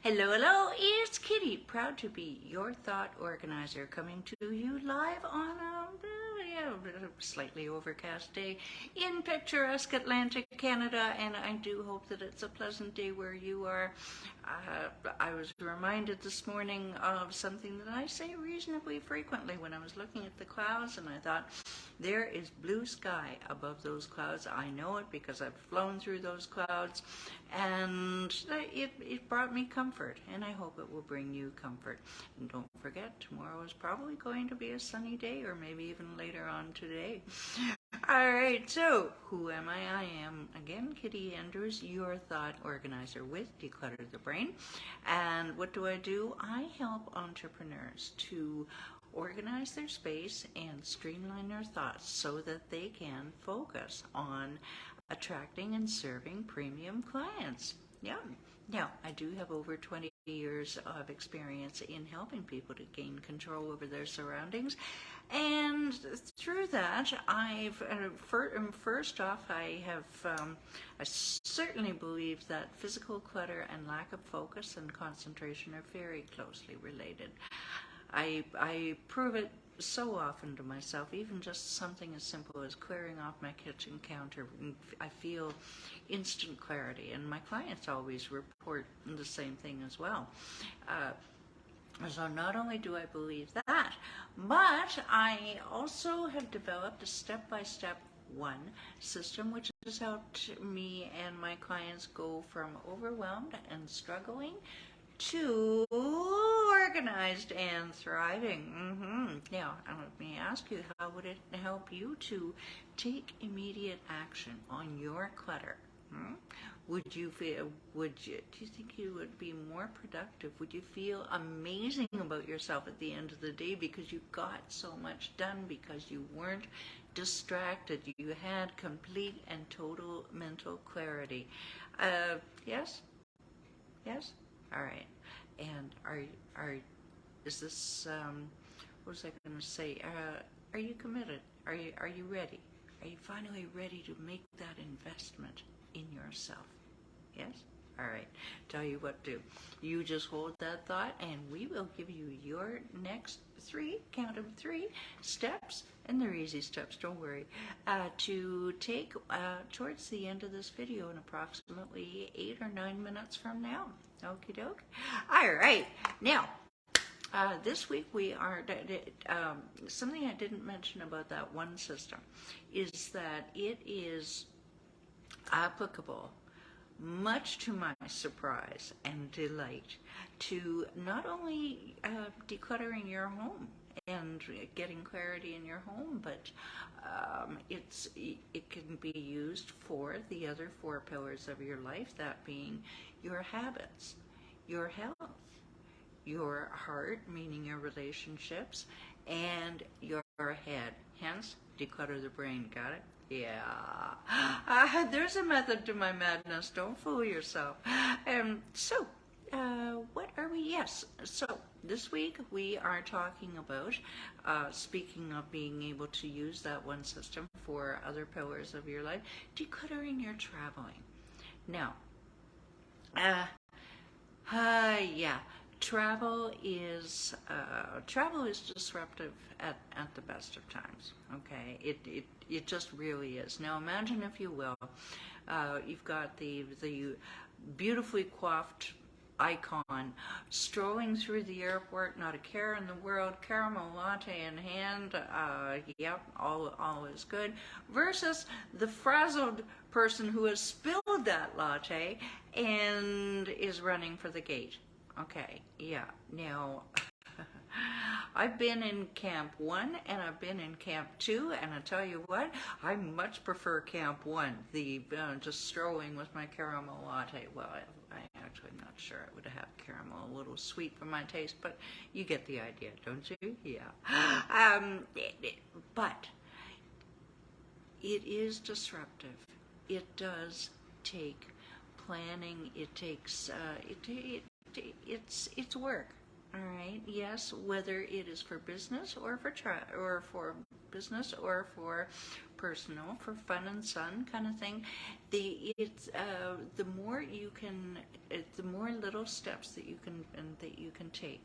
Hello, hello, it's Kitti, proud to be your thought organizer, coming to you live on a slightly overcast day in picturesque Atlantic Canada, and I do hope that it's a pleasant day where you are. I was reminded this morning of something that I say reasonably frequently when I was looking at the clouds, and I thought, there is blue sky above those clouds. I know it because I've flown through those clouds, and it brought me comfort, and I hope it will bring you comfort. And don't forget, tomorrow is probably going to be a sunny day, or maybe even later on today. Alright, so who am I? I am, again, Kitti Andrews, your thought organizer with Declutter the Brain. And what do? I help entrepreneurs to organize their space and streamline their thoughts so that they can focus on attracting and serving premium clients. Yeah. Now, I do have over 20 years of experience in helping people to gain control over their surroundings, and through that, first off, I certainly believe that physical clutter and lack of focus and concentration are very closely related. I prove it so often to myself, even just something as simple as clearing off my kitchen counter. I feel instant clarity, and my clients always report the same thing as well. So not only do I believe that, but I also have developed a step-by-step system which has helped me and my clients go from overwhelmed and struggling to organized and thriving. Now, let me ask you, how would it help you to take immediate action on your clutter? Do you think you would be more productive? Would you feel amazing about yourself at the end of the day because you got so much done, because you weren't distracted, you had complete and total mental clarity? Yes? Yes? All right. And is this, what was I going to say? Are you committed? Are you ready? Are you finally ready to make that investment in yourself? Yes? All right. Tell you what to do. You just hold that thought, and we will give you your next count of three steps, and they're easy steps, don't worry, to take towards the end of this video in approximately 8 or 9 minutes from now. Okie doke. All right. Now, this week we are, something I didn't mention about that one system is that it is applicable, much to my surprise and delight, to not only decluttering your home and getting clarity in your home, but it can be used for the other 4 pillars of your life, that being your habits, your health, your heart, meaning your relationships, and your head, hence declutter the brain. Got it? Yeah. There's a method to my madness. Don't fool yourself. So, what are we? Yes. So, this week we are talking about, speaking of being able to use that one system for other pillars of your life, decluttering your traveling. Now, yeah. Travel is disruptive at the best of times. Okay, it just really is. Now imagine, if you will, you've got the beautifully coiffed icon strolling through the airport, not a care in the world, caramel latte in hand, yep, all is good, versus the frazzled person who has spilled that latte and is running for the gate. Okay, yeah. Now, I've been in Camp 1 and I've been in Camp 2, and I tell you what, I much prefer Camp 1, the just strolling with my caramel latte. Well, I'm actually not sure I would have caramel, a little sweet for my taste, but you get the idea, don't you? Yeah. But it is disruptive. It does take planning. It takes it's work. All right. Yes, whether it is for business or for business or for personal, for fun and sun kind of thing. The more you can, the more little steps that you can take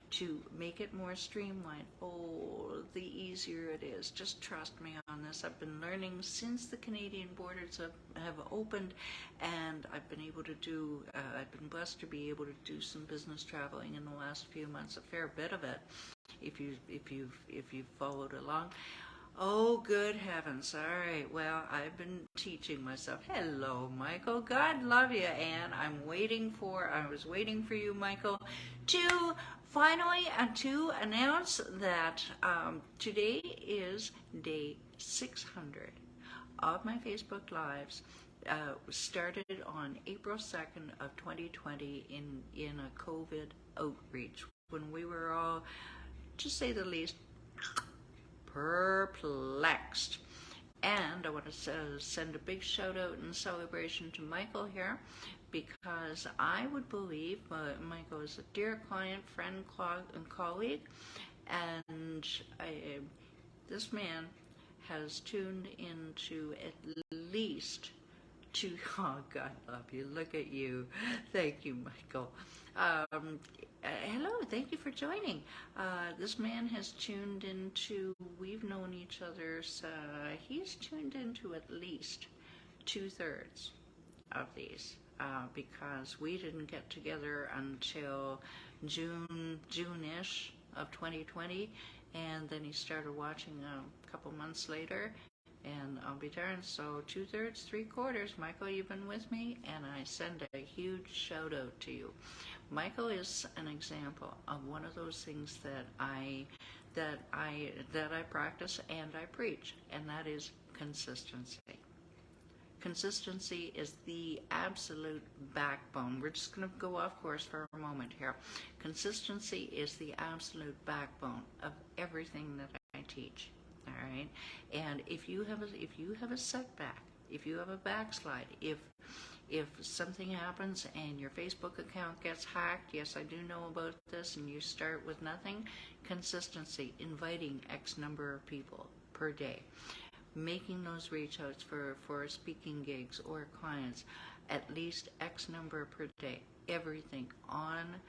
to make it more streamlined, oh, the easier it is. Just trust me on this. I've been learning since the Canadian borders have opened, and I've been able to do, I've been blessed to be able to do some business traveling in the last few months, a fair bit of it, if you've followed along. Oh, good heavens. All right. Well, I've been teaching myself. Hello, Michael. God love you. And I was waiting for you, Michael, to finally to announce that today is day 600 of my Facebook Lives. Started on April 2nd of 2020 in a COVID outreach when we were all, to say the least, perplexed. And I want to send a big shout out and celebration to Michael here, because I would believe Michael is a dear client, friend, and colleague, and this man has tuned into at least two, oh God love you, look at you, thank you, Michael. Hello, thank you for joining. This man has tuned into, we've known each other, he's tuned into at least 2/3 of these, because we didn't get together until June-ish of 2020, and then he started watching a couple months later, and I'll be darned, so 2/3, 3/4, Michael, you've been with me, and I send a huge shout out to you. Michael is an example of one of those things that I practice and I preach, and that is consistency. Consistency is the absolute backbone. We're just going to go off course for a moment here. Consistency is the absolute backbone of everything that I teach. All right, and if you have a setback, if you have a backslide, if something happens and your Facebook account gets hacked, yes, I do know about this, and you start with nothing, consistency, inviting X number of people per day, making those reach outs for speaking gigs or clients, at least X number per day, everything on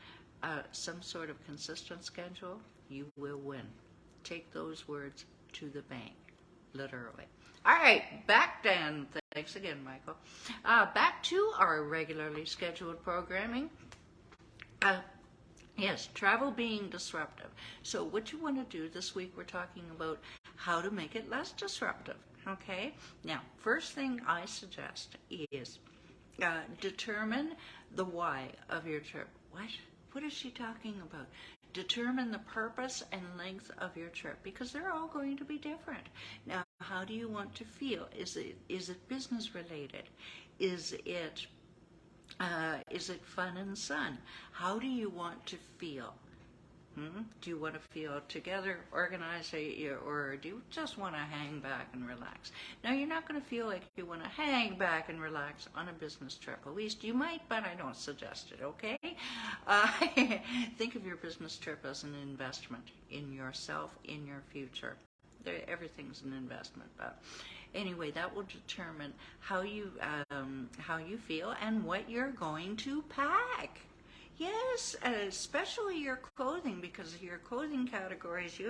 some sort of consistent schedule, you will win. Take those words to the bank, literally. All right, back then. Thanks again, Michael. Back to our regularly scheduled programming. Yes, travel being disruptive. So what you want to do this week, we're talking about how to make it less disruptive, okay? Now, first thing I suggest is determine the why of your trip. What? What is she talking about? Determine the purpose and length of your trip, because they're all going to be different. Now, how do you want to feel? Is it business related? Is it fun and sun? How do you want to feel? Do you want to feel together, organized, or do you just want to hang back and relax? Now, you're not going to feel like you want to hang back and relax on a business trip. At least you might, but I don't suggest it, okay? Think of your business trip as an investment in yourself, in your future. Everything's an investment, but anyway, that will determine how you feel and what you're going to pack. Yes, especially your clothing, because your clothing categories,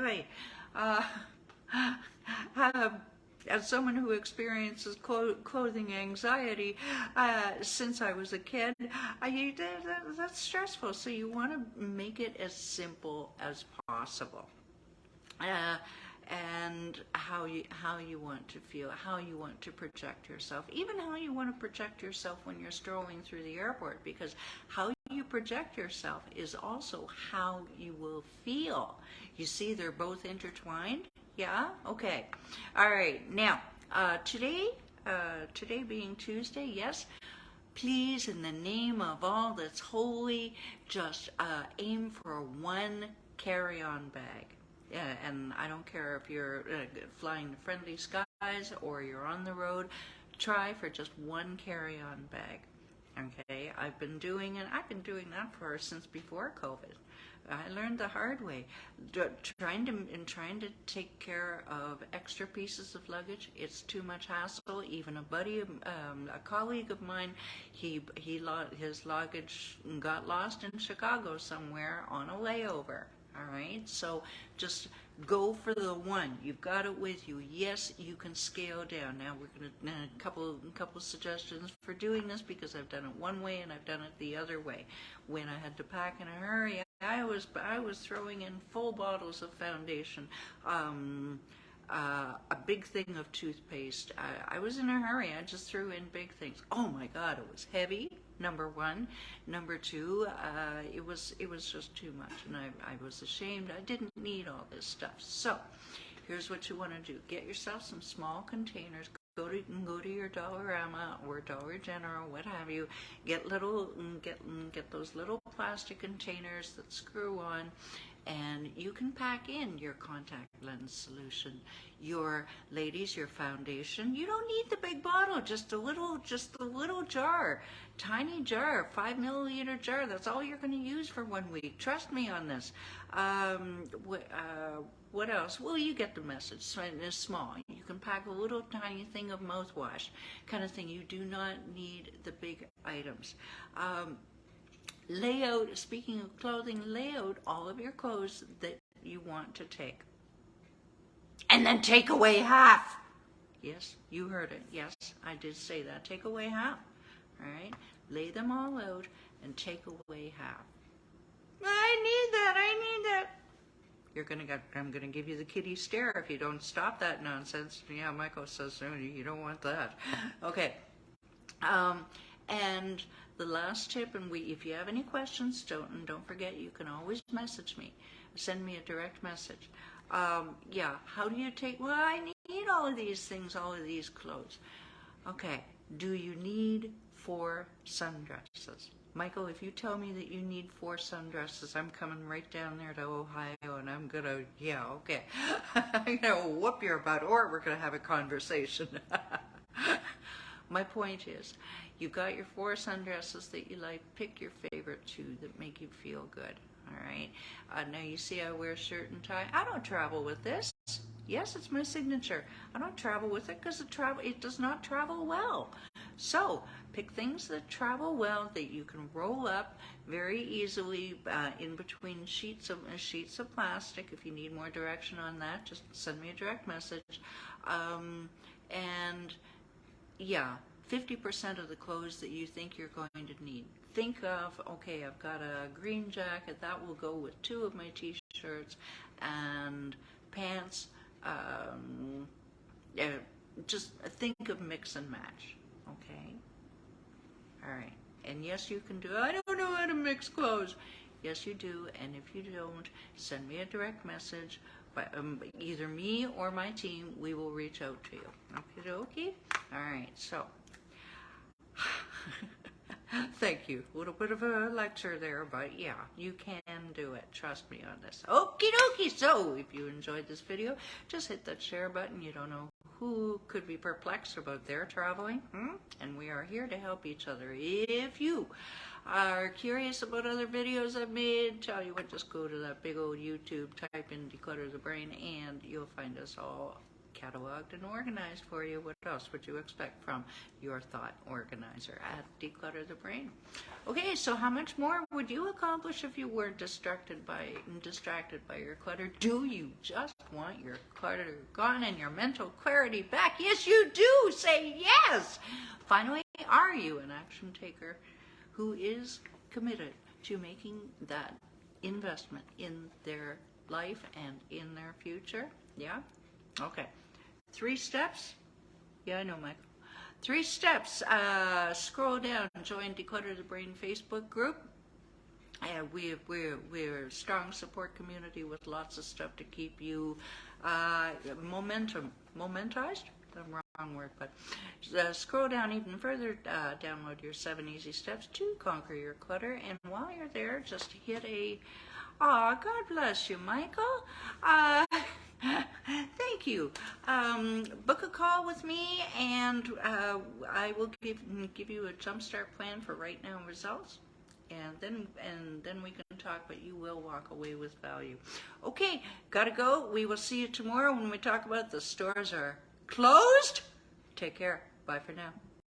as someone who experiences clothing anxiety since I was a kid, that's stressful. So you want to make it as simple as possible. And how you want to feel, how you want to project yourself, even how you want to project yourself when you're strolling through the airport, because how you project yourself is also how you will feel. You see, they're both intertwined. Yeah? Okay. All right. Now, today being Tuesday, yes, please, in the name of all that's holy, just aim for one carry-on bag. And I don't care if you're flying to friendly skies or you're on the road, try for just one carry-on bag. Okay, I've been doing that since before COVID. I learned the hard way. Trying to take care of extra pieces of luggage, it's too much hassle. Even a colleague of mine, his luggage got lost in Chicago somewhere on a layover. All right, so just go for the one. You've got it with you. Yes, you can scale down. Now we're gonna a couple suggestions for doing this, because I've done it one way and I've done it the other way. When I had to pack in a hurry, I was throwing in full bottles of foundation, a big thing of toothpaste. I was in a hurry. I just threw in big things. Oh my God, it was heavy. Number one. Number two, it was just too much, and I was ashamed. I didn't need all this stuff. So here's what you want to do: get yourself some small containers. Go to your Dollarama or Dollar General, what have you. Get those little plastic containers that screw on, and you can pack in your contact lens solution, your foundation. You don't need the big bottle, just a little jar, tiny jar, 5 milliliter jar. That's all you're going to use for 1 week. Trust me on this. What else? Well, you get the message. So it's small. You can pack a little tiny thing of mouthwash, kind of thing. You do not need the big items. Layout, speaking of clothing, layout all of your clothes that you want to take. And then take away half. Yes, you heard it. Yes, I did say that. Take away half. All right? Lay them all out and take away half. I need that. I'm gonna give you the Kitti stare if you don't stop that nonsense. Yeah, Michael says you don't want that. Okay. And the last tip, and if you have any questions, don't forget, you can always message me. Send me a direct message. Yeah, how do you take? Well, I need all of these things, all of these clothes. Okay. Do you need 4 sundresses? Michael, if you tell me that you need 4 sundresses, I'm coming right down there to Ohio, and I'm gonna, yeah, okay. I'm gonna whoop your butt, or we're gonna have a conversation. My point is, you've got your 4 sundresses that you like. Pick your favorite 2 that make you feel good. All right. Now you see I wear shirt and tie. I don't travel with this. Yes, it's my signature. I don't travel with it because it does not travel well. So pick things that travel well, that you can roll up very easily in between sheets of plastic. If you need more direction on that, just send me a direct message. And yeah, 50% of the clothes that you think you're going to need. Think of, okay, I've got a green jacket, that will go with 2 of my t-shirts and pants. Just think of mix and match, okay? All right. And yes, you can do, I don't know how to mix clothes. Yes, you do. And if you don't, send me a direct message. By, either me or my team, we will reach out to you. Okay, okay? All right, so thank you. A little bit of a lecture there, but yeah, you can do it. Trust me on this. Okie dokie. So if you enjoyed this video, just hit that share button. You don't know who could be perplexed about their traveling, and we are here to help each other. If you are curious about other videos I've made, tell you what, just go to that big old YouTube, type in Declutter the Brain, and you'll find us all cataloged and organized for you. What else would you expect from your thought organizer at Declutter the Brain? Okay, so how much more would you accomplish if you weren't distracted by your clutter? Do you just want your clutter gone and your mental clarity back? Yes, you do. Say yes. Finally, are you an action taker who is committed to making that investment in their life and in their future? Yeah? Okay. 3 steps? Yeah, I know, Michael. 3 steps. Scroll down, join Declutter the Brain Facebook group. And we're a strong support community with lots of stuff to keep you momentized? The wrong word, but scroll down even further, download your 7 easy steps to conquer your clutter, and while you're there, just hit God bless you, Michael. Thank you. Book a call with me, and I will give you a jumpstart plan for right now results, and then we can talk. But you will walk away with value. Okay, gotta go. We will see you tomorrow when we talk about the stores are closed. Take care. Bye for now.